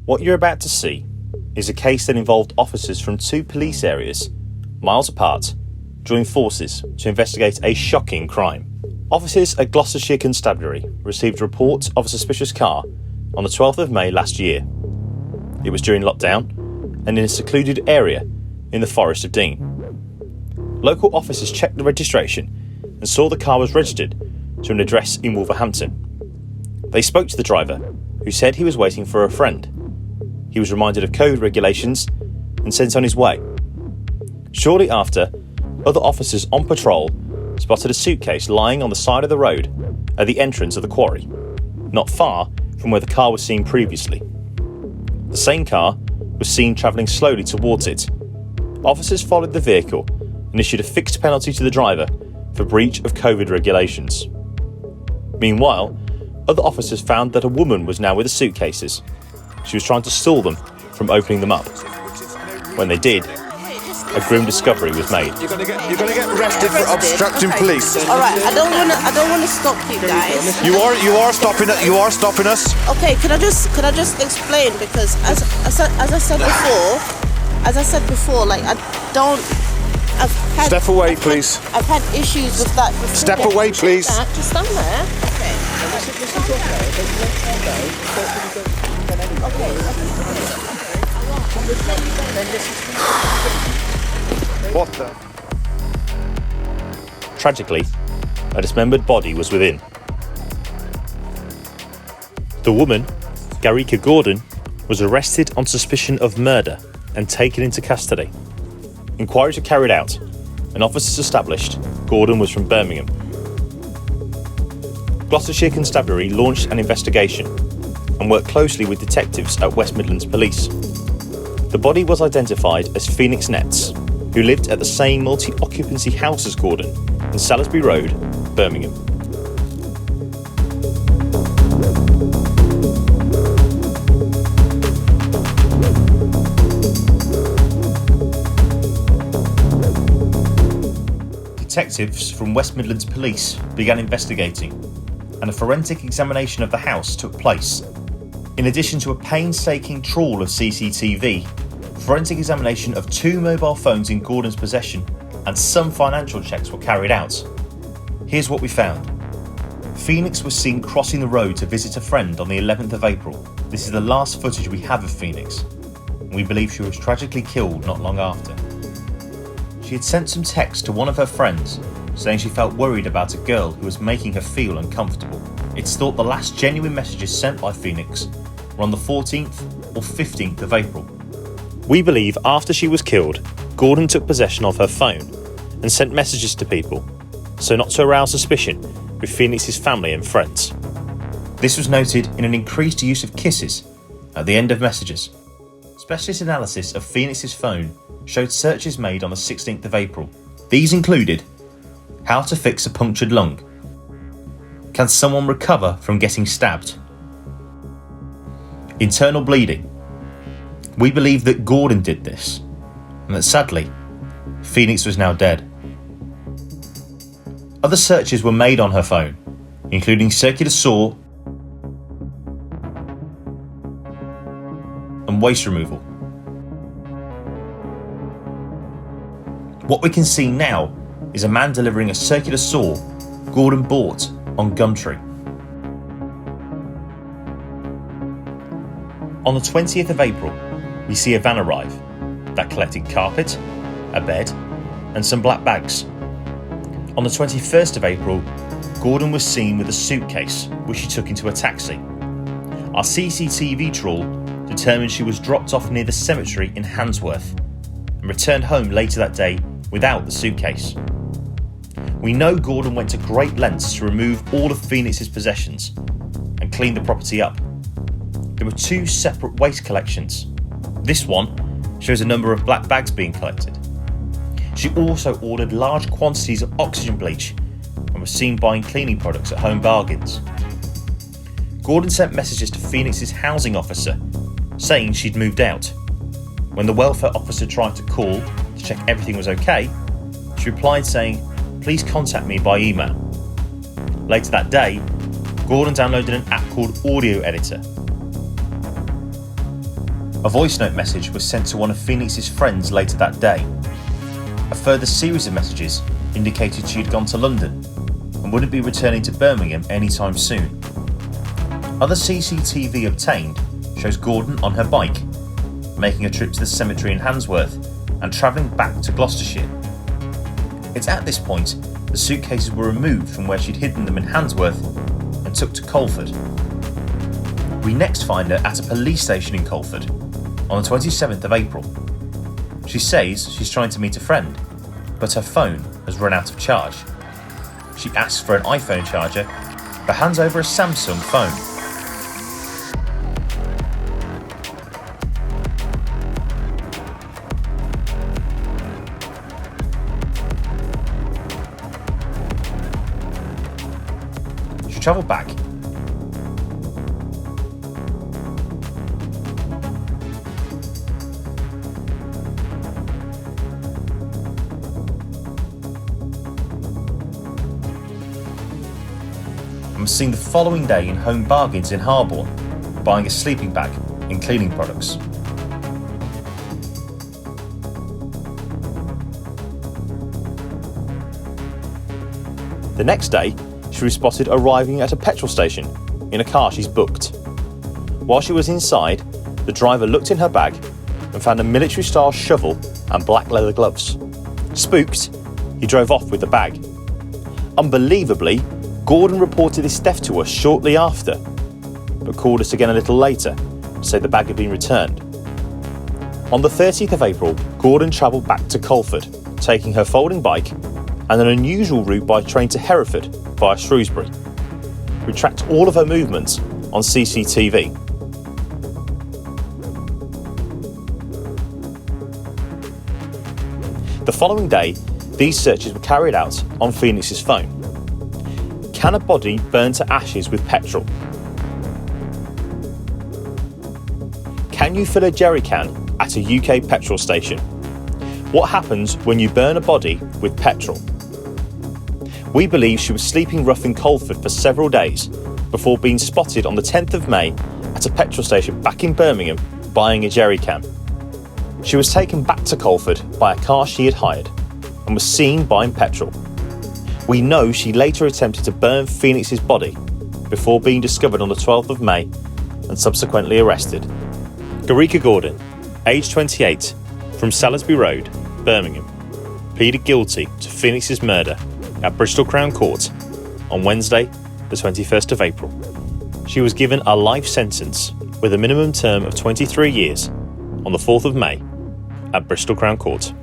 What you're about to see is a case that involved officers from two police areas, miles apart, joined forces to investigate a shocking crime. Officers at Gloucestershire Constabulary received a report of a suspicious car on the 12th of May last year. It was during lockdown and in a secluded area in the Forest of Dean. Local officers checked the registration and saw the car was registered to an address in Wolverhampton. They spoke to the driver, who said he was waiting for a friend. He was reminded of COVID regulations and sent on his way. Shortly after, other officers on patrol spotted a suitcase lying on the side of the road at the entrance of the quarry, not far from where the car was seen previously. The same car was seen travelling slowly towards it. Officers followed the vehicle and issued a fixed penalty to the driver for breach of COVID regulations. Meanwhile, other officers found that a woman was now with the suitcases. She was trying to stall them from opening them up. When they did, a grim discovery was made. You're gonna get arrested for obstructing police. All right, I don't want to stop you guys. You are stopping it. You are stopping us. Okay, could I just explain, because as I said before, like I've had. Step away, please. I've had issues with that before. Step away, please. Just stand there. What the? Tragically, a dismembered body was within. The woman, Garika Gordon, was arrested on suspicion of murder and taken into custody. Inquiries were carried out and officers established Gordon was from Birmingham. Gloucestershire Constabulary launched an investigation and worked closely with detectives at West Midlands Police. The body was identified as Phoenix Nets, who lived at the same multi-occupancy house as Gordon in Salisbury Road, Birmingham. Detectives from West Midlands Police began investigating, and a forensic examination of the house took place. In addition to a painstaking trawl of CCTV, forensic examination of two mobile phones in Gordon's possession and some financial checks were carried out. Here's what we found. Phoenix was seen crossing the road to visit a friend on the 11th of April. This is the last footage we have of Phoenix. We believe she was tragically killed not long after. She had sent some text to one of her friends saying she felt worried about a girl who was making her feel uncomfortable. It's thought the last genuine messages sent by Phoenix were on the 14th or 15th of April. We believe after she was killed, Gordon took possession of her phone and sent messages to people, so not to arouse suspicion with Phoenix's family and friends. This was noted in an increased use of kisses at the end of messages. Specialist analysis of Phoenix's phone showed searches made on the 16th of April. These included: how to fix a punctured lung, can someone recover from getting stabbed, internal bleeding. We believe that Gordon did this, and that sadly, Phoenix was now dead. Other searches were made on her phone, including circular saw and waste removal. What we can see now is a man delivering a circular saw Gordon bought on Gumtree. On the 20th of April, we see a van arrive that collected carpet, a bed, and some black bags. On the 21st of April, Gordon was seen with a suitcase which she took into a taxi. Our CCTV trawl determined she was dropped off near the cemetery in Handsworth and returned home later that day without the suitcase. We know Gordon went to great lengths to remove all of Phoenix's possessions and clean the property up. There were two separate waste collections. This one shows a number of black bags being collected. She also ordered large quantities of oxygen bleach and was seen buying cleaning products at Home Bargains. Gordon sent messages to Phoenix's housing officer saying she'd moved out. When the welfare officer tried to call to check everything was okay, she replied saying, "Please contact me by email." Later that day, Gordon downloaded an app called Audio Editor. A voice note message was sent to one of Phoenix's friends later that day. A further series of messages indicated she had gone to London and wouldn't be returning to Birmingham anytime soon. Other CCTV obtained shows Gordon on her bike, making a trip to the cemetery in Handsworth and travelling back to Gloucestershire. It's at this point the suitcases were removed from where she'd hidden them in Handsworth and took to Colford. We next find her at a police station in Colford on the 27th of April. She says she's trying to meet a friend, but her phone has run out of charge. She asks for an iPhone charger, but hands over a Samsung phone. She travelled back. And was seen the following day in Home Bargains in Harborne, buying a sleeping bag and cleaning products. The next day, she was spotted arriving at a petrol station in a car she's booked. While she was inside, the driver looked in her bag and found a military-style shovel and black leather gloves. Spooked, he drove off with the bag. Unbelievably, Gordon reported this theft to us shortly after, but called us again a little later to say the bag had been returned. On the 30th of April, Gordon travelled back to Colford, taking her folding bike and an unusual route by train to Hereford via Shrewsbury. We tracked all of her movements on CCTV. The following day, these searches were carried out on Phoenix's phone. Can a body burn to ashes with petrol? Can you fill a jerry can at a UK petrol station? What happens when you burn a body with petrol? We believe she was sleeping rough in Colford for several days before being spotted on the 10th of May at a petrol station back in Birmingham buying a jerry can. She was taken back to Colford by a car she had hired and was seen buying petrol. We know she later attempted to burn Phoenix's body before being discovered on the 12th of May and subsequently arrested. Garika Gordon, aged 28, from Salisbury Road, Birmingham, pleaded guilty to Phoenix's murder at Bristol Crown Court on Wednesday, the 21st of April. She was given a life sentence with a minimum term of 23 years on the 4th of May at Bristol Crown Court.